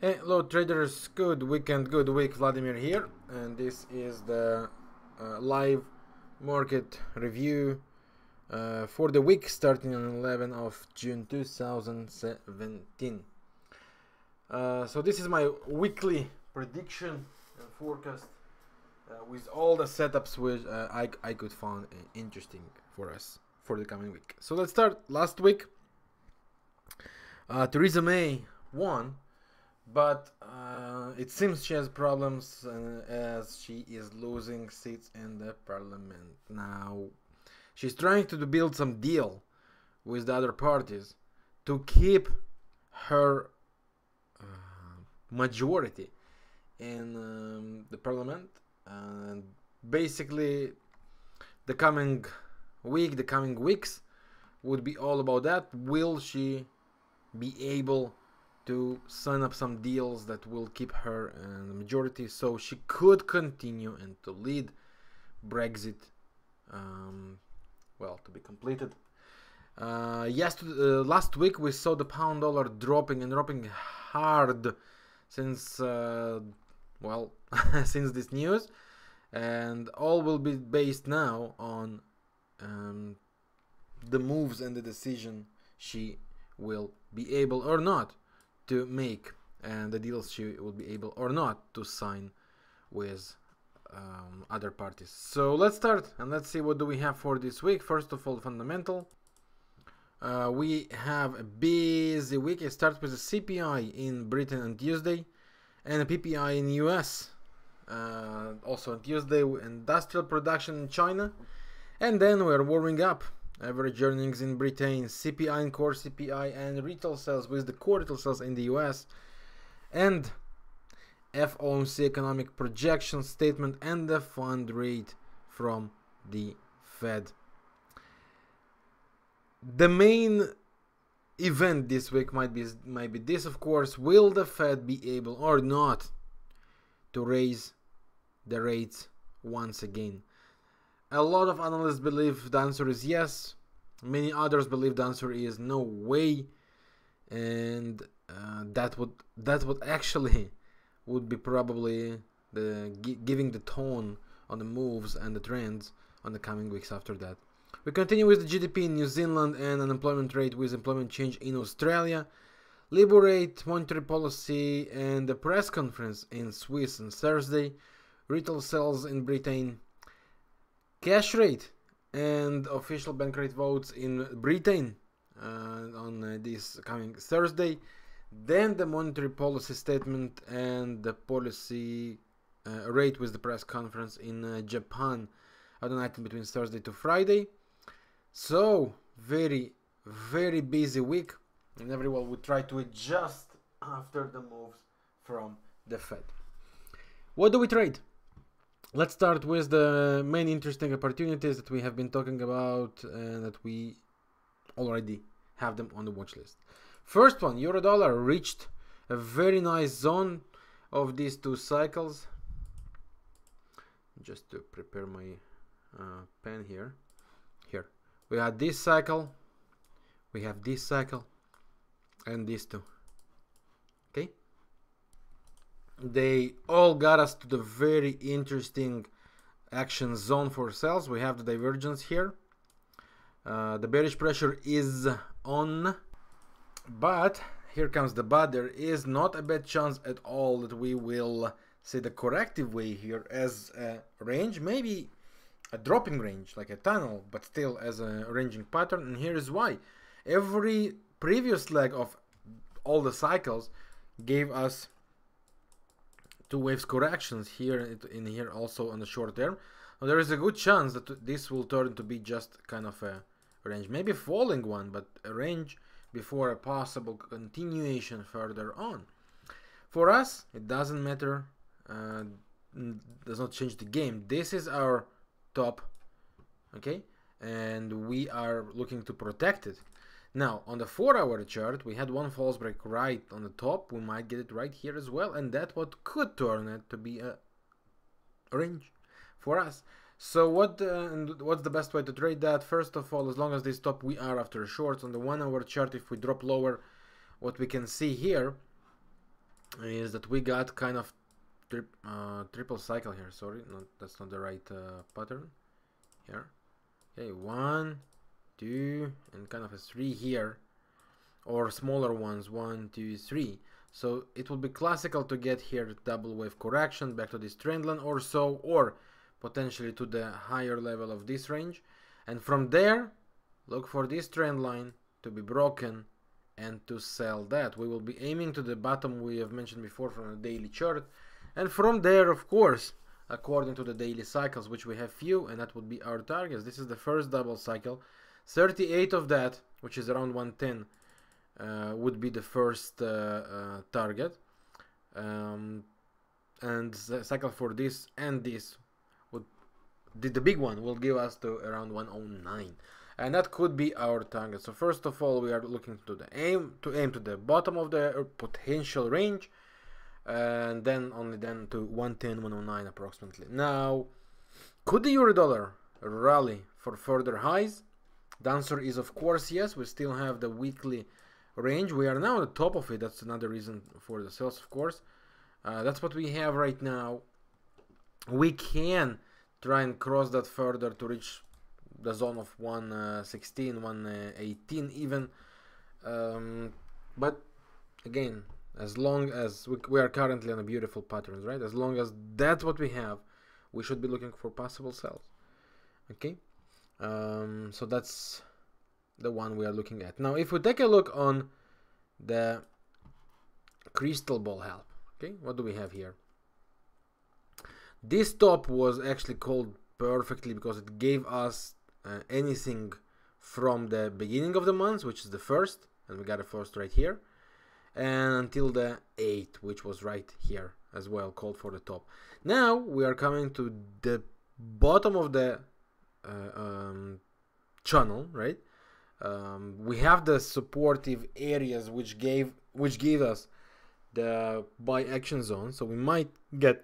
Hey, hello traders, good weekend, good week. Vladimir here, and this is the live market review for the week starting on 11th of June 2017. So this is my weekly prediction and forecast with all the setups which I could find interesting for us for the coming week. So let's start. Last week, Theresa May won, but it seems she has problems as she is losing seats in the parliament. Now, she's trying to build some deal with the other parties to keep her majority in the parliament. And basically, the coming week, the coming weeks would be all about that. Will she be able to sign up some deals that will keep her in the majority so she could continue and to lead Brexit to be completed. Last week we saw the pound dollar dropping hard since since this news, and all will be based now on the moves and the decision she will be able or not to make, and the deals she will be able or not to sign with other parties. So let's start and let's see what do we have for this week. First of all, fundamental. We have a busy week. It starts with a CPI in Britain on Tuesday and a PPI in US also on Tuesday, industrial production in China, and then we're warming up. Average earnings in Britain, CPI and core CPI, and retail sales with the core retail sales in the US, and FOMC economic projection statement and the fund rate from the Fed. The main event this week might be this, of course. Will the Fed be able or not to raise the rates once again? A lot of analysts believe the answer is yes. Many others believe the answer is no way, and that would actually would be probably giving the tone on the moves and the trends on the coming weeks after that. We continue with the GDP in New Zealand and unemployment rate with employment change in Australia, Libor rate, monetary policy, and the press conference in Swiss on Thursday, retail sales in Britain, cash rate and official bank rate votes in Britain on this coming Thursday, then the monetary policy statement and the policy rate with the press conference in Japan on the night between Thursday to Friday. So very busy week, and everyone would try to adjust after the moves from the Fed. What do we trade? Let's start with the main interesting opportunities that we have been talking about and that we already have them on the watch list. First one, euro dollar reached a very nice zone of these two cycles. Just to prepare my pen here. Here we had this cycle, we have this cycle, and these two. Okay, they all got us to the very interesting action zone for sales. We have the divergence here. The bearish pressure is on, but here comes the but. There is not a bad chance at all that we will see the corrective way here as a range, maybe a dropping range like a tunnel, but still as a ranging pattern. And here is why. Every previous leg of all the cycles gave us two waves corrections here in here also on the short term. Now, there is a good chance that this will turn to be just kind of a range, maybe a falling one, but a range before a possible continuation further on. For us, it doesn't matter, does not change the game. This is our top, okay, and we are looking to protect it. Now, on the 4-hour chart, we had one false break right on the top. We might get it right here as well, and that what could turn it to be a range for us. So what's the best way to trade that? First of all, as long as they stop, we are after shorts. On the 1-hour chart, if we drop lower, what we can see here is that we got kind of triple cycle here. Sorry, that's not the right pattern here. Okay, 1, 2, and kind of a 3 here, or smaller ones, 1, 2, 3. So it will be classical to get here double wave correction back to this trend line or so, or potentially to the higher level of this range, and from there look for this trend line to be broken and to sell that. We will be aiming to the bottom we have mentioned before from the daily chart, and from there, of course, according to the daily cycles, which we have few, and that would be our targets. This is the first double cycle. 38 of that, which is around 110, would be the first target, and the cycle for this and this would the big one will give us to around 109, and that could be our target. So first of all, we are looking to aim to the bottom of the potential range, and then only then to 110, 109 approximately. Now, could the euro dollar rally for further highs? The answer is of course yes. We still have the weekly range. We are now on the top of it. That's another reason for the sales, of course. That's what we have right now. We can try and cross that further to reach the zone of 116, 118 even. But again, as long as we are currently on a beautiful patterns, right? As long as that's what we have, we should be looking for possible sells. Okay, so that's the one we are looking at. Now, if we take a look on the crystal ball help, okay, what do we have here? This top was actually called perfectly because it gave us anything from the beginning of the month, which is the 1st, and we got a 1st right here, and until the 8th, which was right here as well, called for the top. Now we are coming to the bottom of the channel, right? We have the supportive areas which gave us the buy action zone, so we might get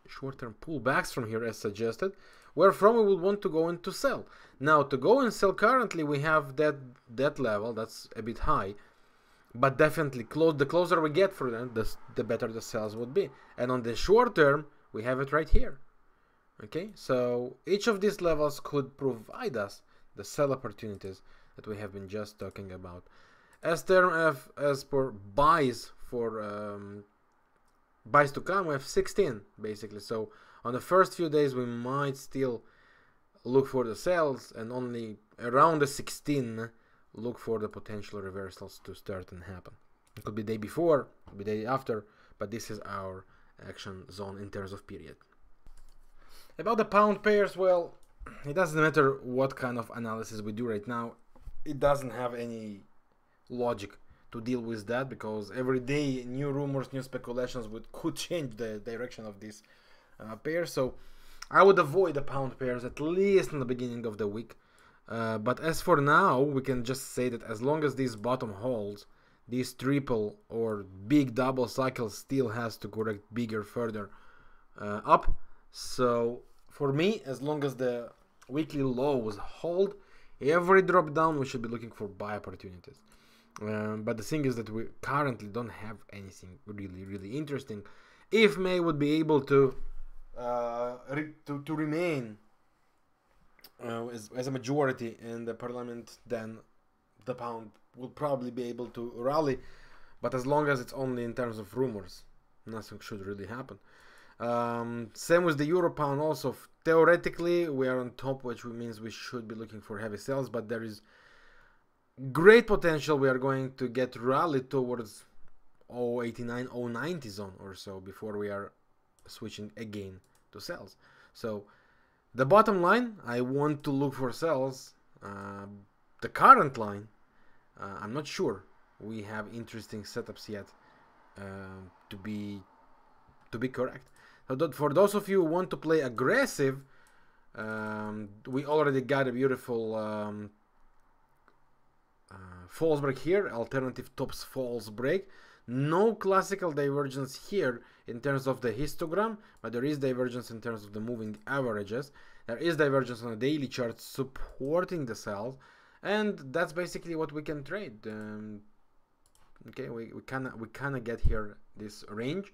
short-term pullbacks from here as suggested, where from we will want to go into sell. Now, to go and sell currently, we have that level that's a bit high, but definitely the closer we get for them, the better the sales would be. And on the short term, we have it right here. Okay, so each of these levels could provide us the sell opportunities that we have been just talking about. As per buys for buys to come, we have 16 basically. So on the first few days we might still look for the sells, and only around the 16 look for the potential reversals to start and happen. It could be day before, it could be day after, but this is our action zone in terms of period. About the pound pairs, well, it doesn't matter what kind of analysis we do right now. It doesn't have any logic to deal with that, because every day new rumors, new speculations could change the direction of this pair. So I would avoid the pound pairs at least in the beginning of the week. But as for now, we can just say that as long as this bottom holds, this triple or big double cycle still has to correct bigger further up. So for me, as long as the weekly lows hold, every drop down we should be looking for buy opportunities. But the thing is that we currently don't have anything really interesting. If May would be able to remain as a majority in the parliament, then the pound will probably be able to rally. But as long as it's only in terms of rumors, nothing should really happen. Same with the euro pound also. Theoretically, we are on top, which means we should be looking for heavy sales, but there is great potential we are going to get rallied towards 089, 090 zone or so before we are switching again to sells. So the bottom line, I want to look for sells. The current line, I'm not sure we have interesting setups yet to be correct. So for those of you who want to play aggressive, we already got a beautiful false break here, alternative tops false break. No classical divergence here in terms of the histogram, but there is divergence in terms of the moving averages. There is divergence on the daily chart supporting the sells, and that's basically what we can trade. Okay, we kind of get here this range.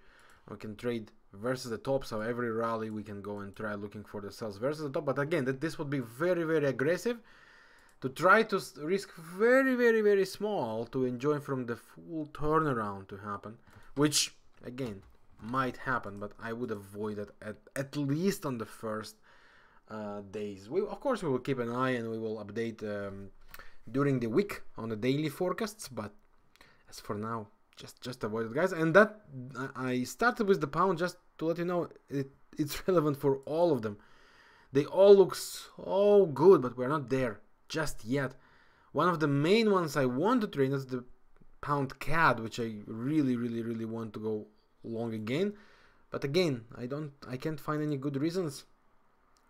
We can trade versus the top, so every rally we can go and try looking for the sells versus the top. But again, this would be very, very aggressive to try to risk very, very, very small to enjoy from the full turnaround to happen, which again might happen, but I would avoid it at least on the first days. Of course we will keep an eye and we will update during the week on the daily forecasts, but as for now, just avoid it, guys. And that I started with the pound just to let you know it's relevant for all of them. They all look so good, but we're not there just yet. One of the main ones I want to trade is the pound CAD, which I really, really, really want to go long again. But again, I can't find any good reasons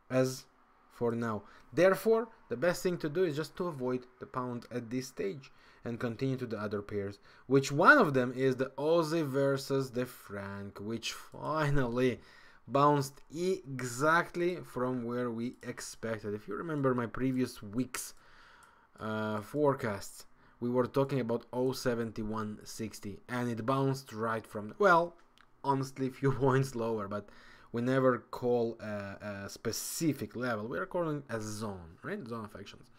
as for now. Therefore, the best thing to do is just to avoid the pound at this stage and continue to the other pairs, which one of them is the Aussie versus the Franc, which finally bounced exactly from where we expected. If you remember my previous week's forecasts, we were talking about 0.7160 and it bounced right from, well, honestly a few points lower, but we never call a specific level. We are calling a zone, right? Zone of actions.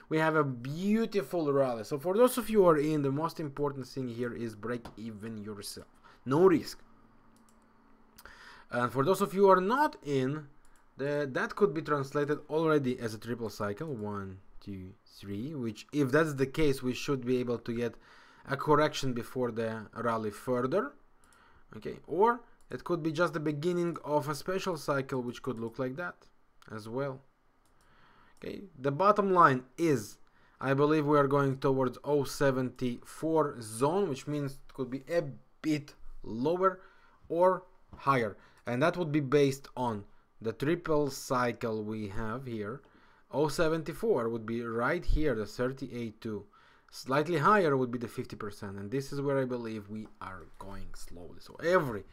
We have a beautiful rally. So for those of you who are in, the most important thing here is break even yourself. No risk. And for those of you who are not in, that could be translated already as a triple cycle. 1, 2, 3. Which, if that's the case, we should be able to get a correction before the rally further. Okay, or it could be just the beginning of a special cycle, which could look like that as well. Okay, the bottom line is, I believe we are going towards 0.74 zone, which means it could be a bit lower or higher, and that would be based on the triple cycle we have here. 0.74 would be right here, the 38.2. Slightly higher would be the 50%, and this is where I believe we are going slowly. So every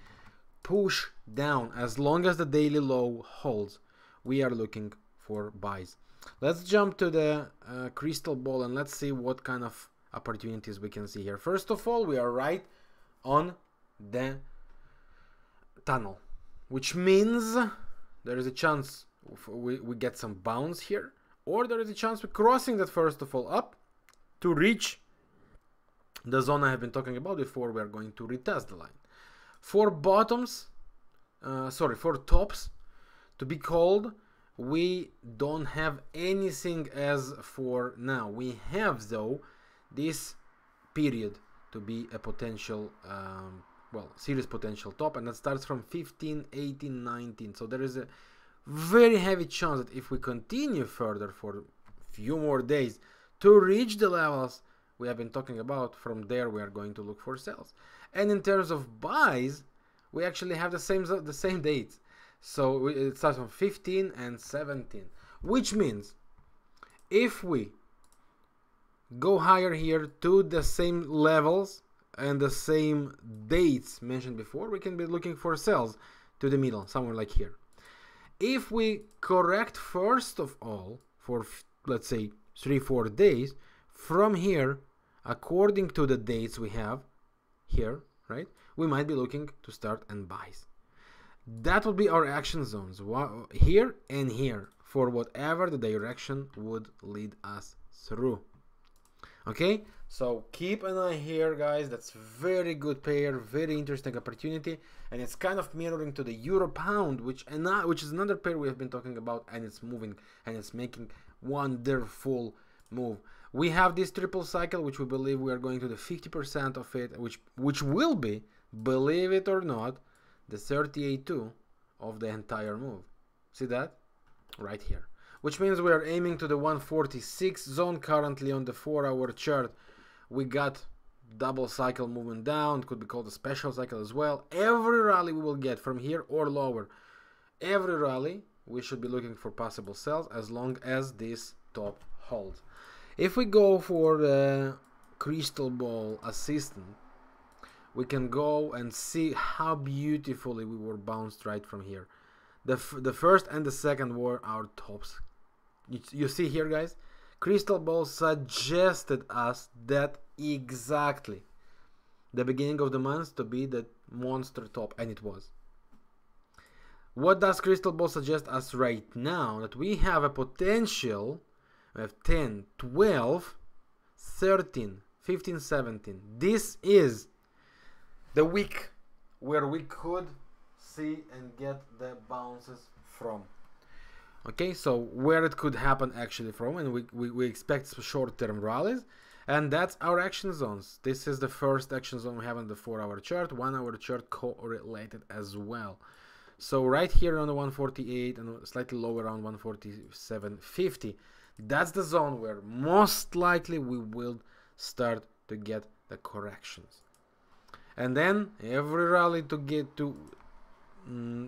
push down, as long as the daily low holds, we are looking for buys. Let's jump to the crystal ball and let's see what kind of opportunities we can see here. First of all, we are right on the tunnel, which means there is a chance we get some bounce here, or there is a chance we're crossing that first of all up to reach the zone I have been talking about before. We are going to retest the line. For bottoms, for tops to be called, we don't have anything as for now. We have though this period to be a potential, serious potential top, and that starts from 15, 18, 19. So there is a very heavy chance that if we continue further for a few more days to reach the levels we have been talking about, from there we are going to look for sales. And in terms of buys, we actually have the same dates. So it starts from 15 and 17, which means if we go higher here to the same levels and the same dates mentioned before, we can be looking for sales to the middle, somewhere like here. If we correct first of all for, let's say, 3-4 days from here, according to the dates we have here, right, we might be looking to start and buys. That would be our action zones, here and here, for whatever the direction would lead us through. Okay, so keep an eye here, guys. That's very good pair, very interesting opportunity, and it's kind of mirroring to the euro pound, which is another pair we have been talking about, and it's moving and it's making wonderful move. We have this triple cycle, which we believe we are going to the 50% of it, which will be, believe it or not, the 38.2 of the entire move. See that? Right here. Which means we are aiming to the 146 zone currently on the 4-hour chart. We got double cycle movement down, could be called a special cycle as well. Every rally we will get from here or lower, every rally we should be looking for possible sells as long as this top holds. If we go for the crystal ball assistant, we can go and see how beautifully we were bounced right from here. The first and the second were our tops. You see here, guys, crystal ball suggested us that exactly the beginning of the month to be the monster top, and it was. What does Crystal Ball suggest us right now? That we have a potential of 10, 12, 13, 15, 17. This is the week where we could see and get the bounces from. Okay, so where it could happen actually from, and we expect short-term rallies, and that's our action zones. This is the first action zone we have on the 4-hour chart, 1-hour chart correlated as well. So right here on the 148 and slightly lower around 147.50, that's the zone where most likely we will start to get the corrections. And then every rally to get to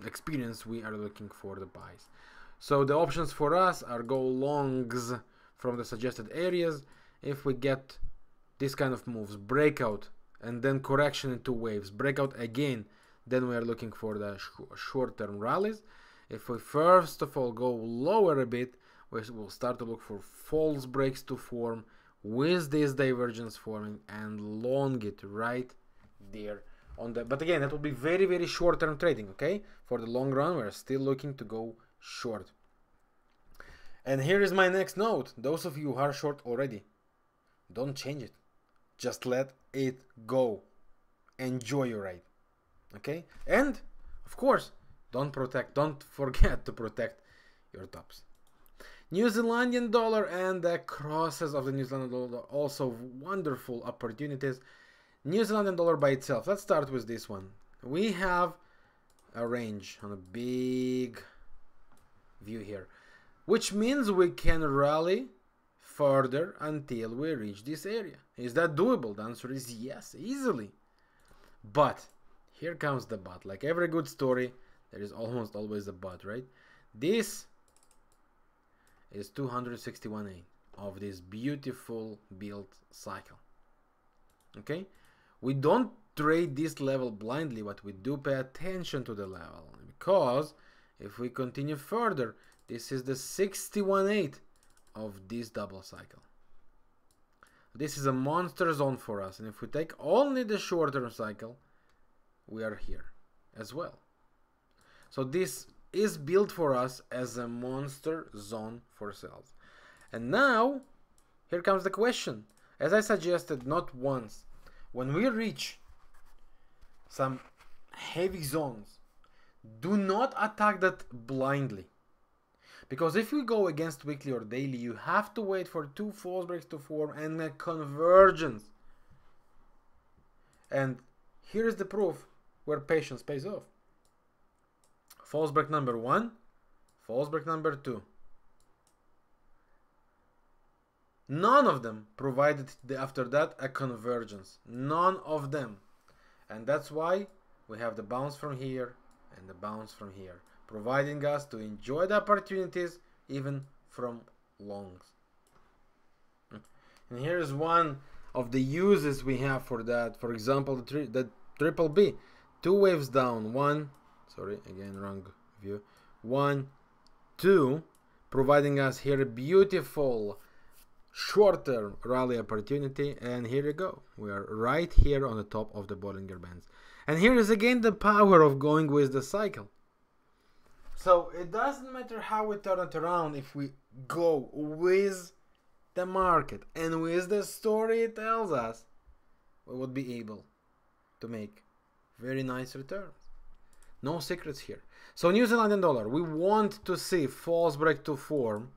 experience, we are looking for the buys. So the options for us are go longs from the suggested areas. If we get this kind of moves, breakout and then correction in 2 waves, breakout again, then we are looking for the short-term rallies. If we first of all go lower a bit, we'll start to look for false breaks to form with this divergence forming and long it right there on the. But again, that will be very, very short-term trading. Okay, for the long run, we're still looking to go short. And here is my next note. Those of you who are short already, don't change it. Just let it go. Enjoy your ride. Okay, and of course, don't forget to protect your tops. New Zealandian dollar and the crosses of the New Zealand dollar, also wonderful opportunities. New Zealand dollar by itself, let's start with this one. We have a range on a big view here, which means we can rally further until we reach this area. Is that doable? The answer is yes, easily. But here comes the but. Like every good story, there is almost always a but, right? This is 261.8 of this beautiful build cycle. Okay, we don't trade this level blindly, but we do pay attention to the level, because if we continue further, this is the 61.8 of this double cycle. This is a monster zone for us, and if we take only the short-term cycle, we are here as well. So this is built for us as a monster zone for sales. And now here comes the question. As I suggested not once, when we reach some heavy zones, do not attack that blindly, because if you go against weekly or daily, you have to wait for 2 false breaks to form and a convergence. And here is the proof where patience pays off. False break number 1, false break number 2. None of them provided after that a convergence. None of them. And that's why we have the bounce from here and the bounce from here, providing us to enjoy the opportunities even from longs. And here is one of the uses we have for that. For example, the triple B. 2 waves down, 1, sorry, again, wrong view, 1, 2, providing us here a beautiful short-term rally opportunity, and here you go. We are right here on the top of the Bollinger Bands. And here is again the power of going with the cycle. So it doesn't matter how we turn it around, if we go with the market and with the story it tells us, we would be able to make very nice returns. No secrets here. So New Zealand dollar, we want to see false break to form.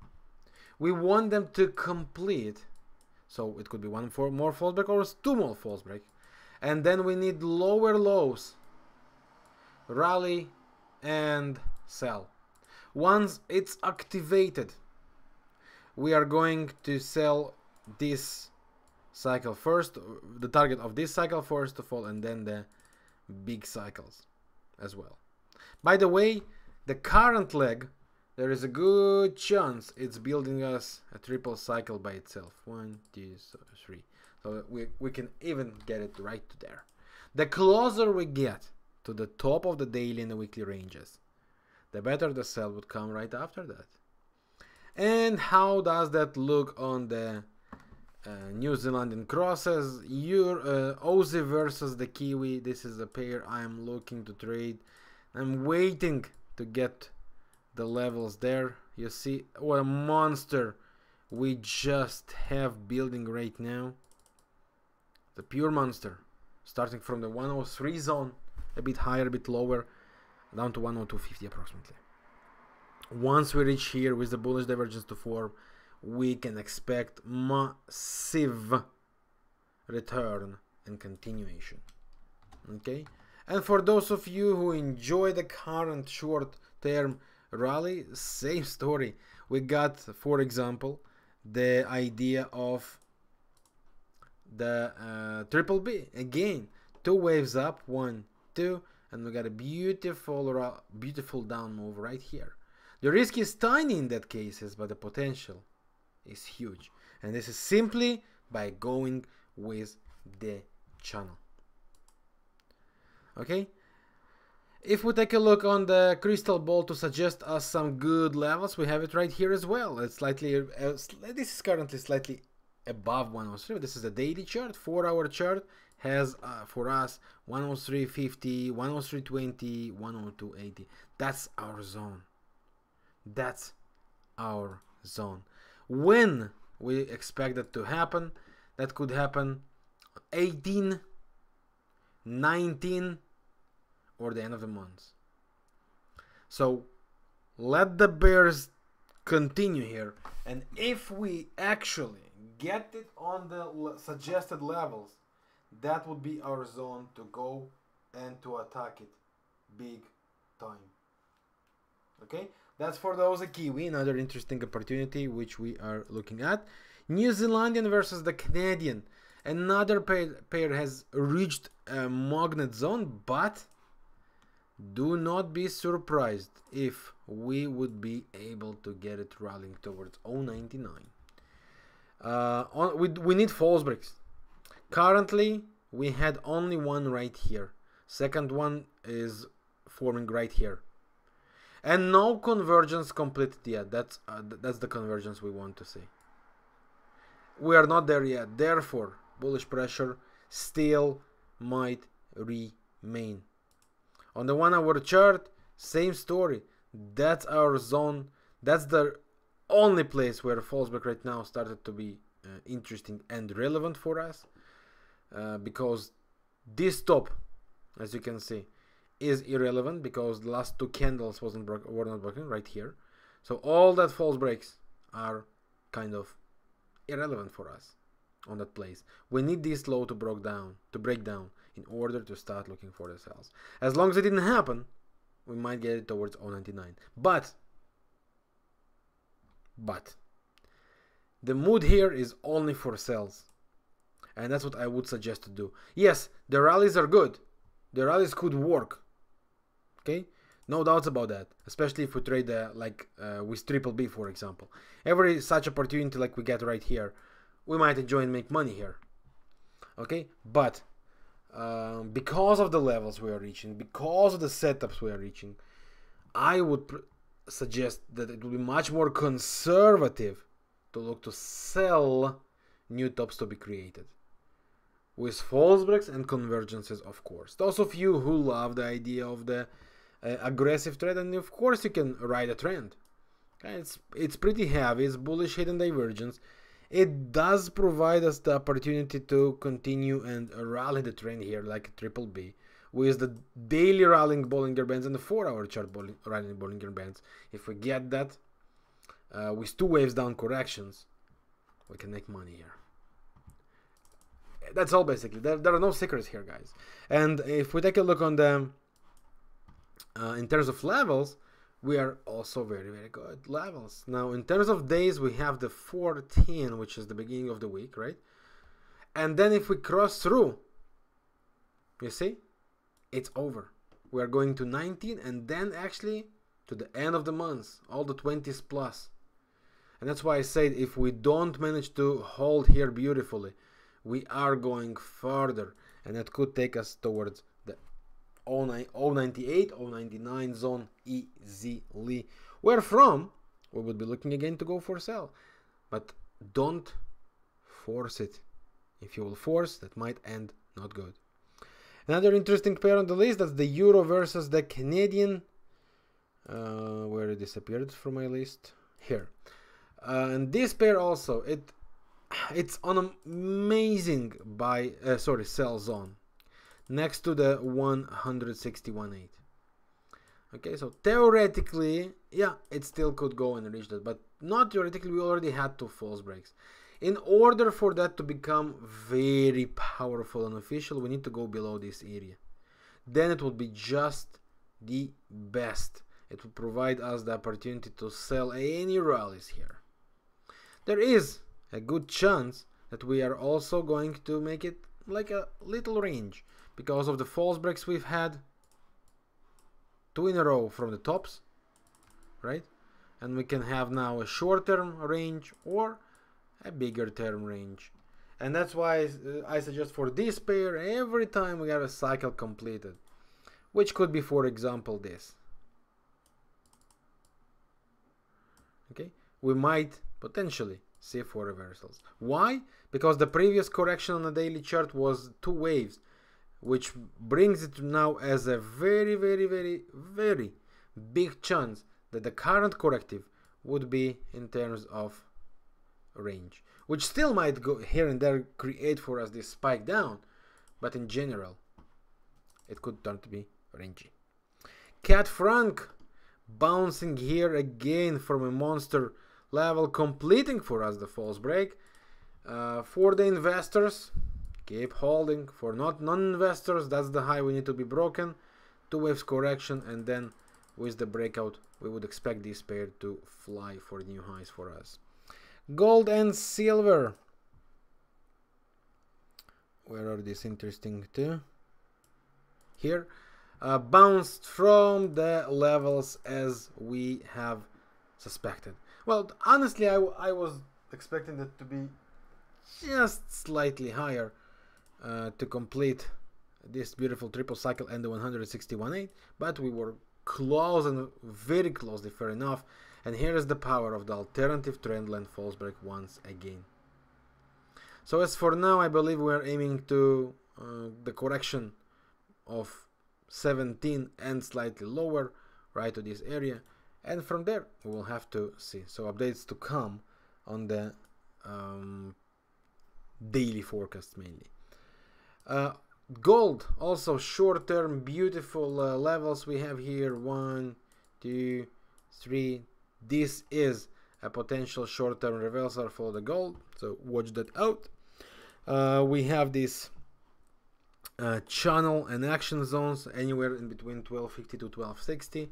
We want them to complete. So it could be 1 more false break or 2 more false break. And then we need lower lows, rally and sell. Once it's activated, we are going to sell this cycle first, the target of this cycle first of all, and then the big cycles as well. By the way, the current leg, there is a good chance it's building us a triple cycle by itself. 1, 2, 3. So we can even get it right to there. The closer we get to the top of the daily and the weekly ranges, the better the sell would come right after that. And how does that look on the New Zealandian crosses, Aussie versus the Kiwi. This is a pair I'm looking to trade. I'm waiting to get the levels there. You see what a monster we just have building right now. The pure monster, starting from the 103 zone, a bit higher, a bit lower, down to 102.50 approximately. Once we reach here with the bullish divergence to form, we can expect massive return and continuation. Okay, and for those of you who enjoy the current short-term rally, same story. We got, for example, the idea of the triple B again, 2 waves up, 1, 2, and we got a beautiful down move right here. The risk is tiny in that cases, but the potential is huge, and this is simply by going with the channel. Okay, if we take a look on the crystal ball to suggest us some good levels, we have it right here as well. It's slightly this is currently slightly above 103. This is a daily chart. 4-hour chart has for us 103.50, 103.20, 102.80. That's our zone. That's our zone. When we expect that to happen, that could happen 18, 19, or the end of the month. So let the bears continue here, and if we actually get it on the suggested levels, that would be our zone to go and to attack it big time. Okay, that's for those a Kiwi, another interesting opportunity which we are looking at. New Zealandian versus the Canadian. Another pair has reached a magnet zone, but do not be surprised if we would be able to get it rallying towards 0.99. We need false breaks. Currently, we had only one right here. Second one is forming right here. And no convergence completed yet. That's the convergence we want to see. We are not there yet. Therefore, bullish pressure still might remain. On the 1-hour chart, same story. That's our zone. That's the only place where false break right now started to be interesting and relevant for us, because this top, as you can see, is irrelevant because the last 2 candles were not broken right here. So all that false breaks are kind of irrelevant for us on that place. We need this low to break down in order to start looking for the sells. As long as it didn't happen, we might get it towards 0.99. But the mood here is only for sells, and that's what I would suggest to do. Yes, the rallies are good. The rallies could work. Okay, no doubts about that. Especially if we trade with triple B, for example. Every such opportunity like we get right here, we might enjoy and make money here. Okay, but because of the levels we are reaching, because of the setups we are reaching, I would suggest that it would be much more conservative to look to sell new tops to be created with false breaks and convergences, of course. Those of you who love the idea of the aggressive trade, and of course you can ride a trend. Okay? It's pretty heavy. It's bullish hidden divergence. It does provide us the opportunity to continue and rally the trend here like a triple B with the daily rallying Bollinger Bands and the 4-hour chart rallying Bollinger Bands. If we get that with 2 waves down corrections, we can make money here. That's all basically. There are no secrets here, guys. And if we take a look on the in terms of levels, we are also very, very good levels. Now, in terms of days, we have the 14, which is the beginning of the week, right? And then if we cross through, you see, it's over. We are going to 19 and then actually to the end of the month, all the 20s plus. And that's why I said if we don't manage to hold here beautifully, we are going further, and that could take us towards the 0.98, 0.99 zone easily. Where from we would be looking again to go for sell. But don't force it. If you will force, that might end not good. Another interesting pair on the list, that's the Euro versus the Canadian. Where it disappeared from my list? Here. And this pair also, it's on an amazing sell zone next to the 161.8. Okay, so theoretically, yeah, it still could go and reach that, but not theoretically. We already had 2 false breaks. In order for that to become very powerful and official, we need to go below this area. Then it would be just the best. It will provide us the opportunity to sell any rallies here. There is a good chance that we are also going to make it like a little range because of the false breaks we've had. 2 in a row from the tops, right? And we can have now a short-term range or a bigger term range. And that's why I suggest for this pair, every time we have a cycle completed, which could be, for example, this. Okay, we might potentially see 4 reversals. Why? Because the previous correction on the daily chart was 2 waves, which brings it now as a very, very, very, very big chance that the current corrective would be in terms of range, which still might go here and there create for us this spike down, but in general it could turn to be rangy. Cat franc bouncing here again from a monster level, completing for us the false break. For the investors, keep holding. For non-investors, that's the high we need to be broken. 2 waves correction, and then with the breakout we would expect this pair to fly for new highs for us. Gold and silver, where are these interesting too? Here, bounced from the levels as we have suspected. Well, honestly, I was expecting that to be just slightly higher to complete this beautiful triple cycle and the 161.8, but we were close and very closely, fair enough. And here is the power of the alternative trendline false break once again. So as for now, I believe we are aiming to the correction of 17 and slightly lower, right to this area, and from there we will have to see. So updates to come on the daily forecast mainly. Gold also short-term beautiful levels we have here. 1, 2, 3. This is a potential short-term reversal for the gold, so watch that out. We have this channel and action zones anywhere in between 1250 to 1260.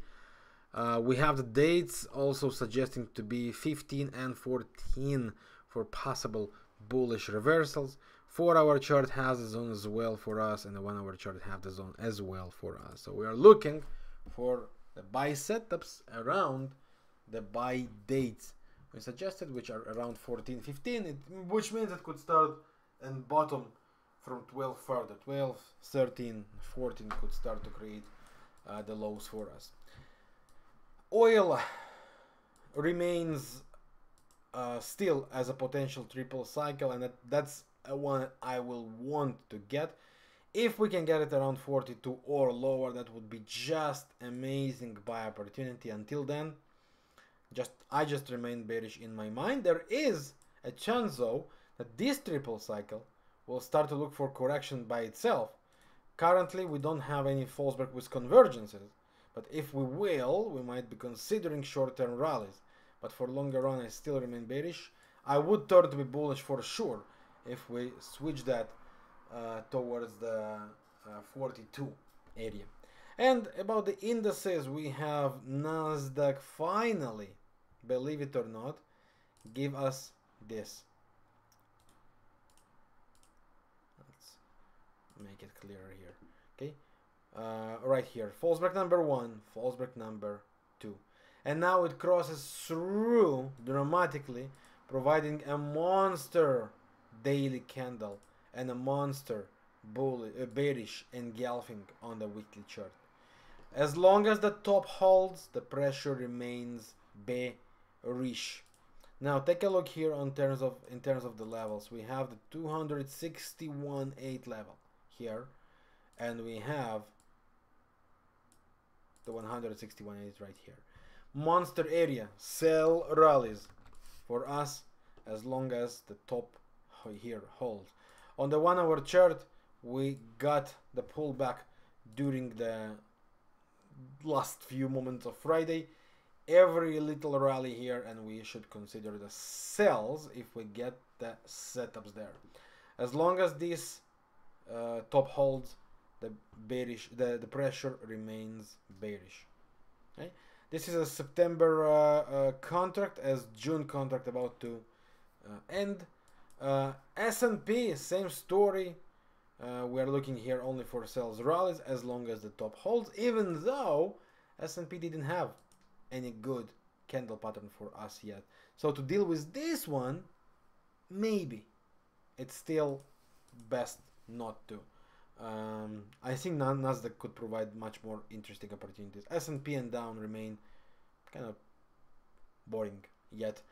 We have the dates also suggesting to be 15 and 14 for possible bullish reversals. 4-hour chart has a zone as well for us, and the 1-hour chart have the zone as well for us. So we are looking for the buy setups around the buy dates we suggested, which are around 14, 15, which means it could start and bottom from 12 further. 12, 13, 14 could start to create the lows for us. Oil remains still as a potential triple cycle, and that's a one I will want to get. If we can get it around 42 or lower, that would be just amazing buy opportunity. Until then, I just remain bearish in my mind. There is a chance though that this triple cycle will start to look for correction by itself. Currently we don't have any false break with convergences, but if we will, we might be considering short-term rallies. But for longer run, I still remain bearish. I would turn to be bullish for sure if we switch that towards the 42 area. And about the indices, we have Nasdaq finally, believe it or not, give us this. Let's make it clearer here. Okay, right here, false break number 1, false break number 2, and now it crosses through dramatically, providing a monster daily candle and a monster bearish engulfing on the weekly chart. As long as the top holds, the pressure remains bearish. Now take a look here in terms of the levels. We have the 261.8 level here, and we have the 161.8 right here. Monster area, sell rallies for us as long as the top here holds. On the 1 hour chart, we got the pullback during the last few moments of Friday. Every little rally here, and we should consider the sells if we get the setups there. As long as this top holds, the bearish, the pressure remains bearish. Okay, this is a September contract, as June contract about to end. S&P, same story. We are looking here only for sells rallies as long as the top holds, even though S&P didn't have any good candle pattern for us yet. So to deal with this one, maybe it's still best not to. I think Nasdaq could provide much more interesting opportunities. S&P and down remain kind of boring yet.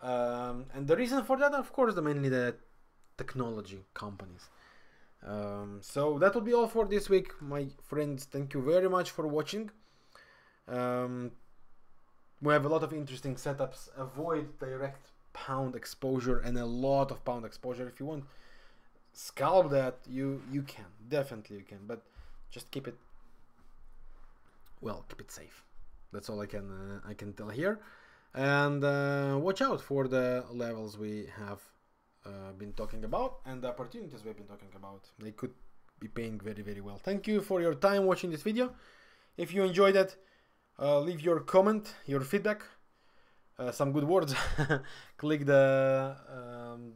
And the reason for that, of course, mainly the technology companies. So that will be all for this week, my friends. Thank you very much for watching. We have a lot of interesting setups. Avoid direct pound exposure and a lot of pound exposure. If you want scalp that, you can, definitely you can, but just keep it, well, keep it safe. That's all I can tell here. And watch out for the levels we have been talking about and the opportunities we've been talking about. They could be paying very, very well. Thank you for your time watching this video. If you enjoyed it, leave your comment, your feedback, some good words. Click the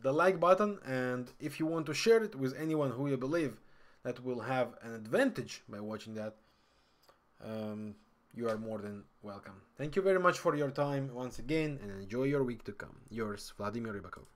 like button, and if you want to share it with anyone who you believe that will have an advantage by watching that, you are more than welcome. Thank you very much for your time once again, and enjoy your week to come. Yours, Vladimir Ribakov.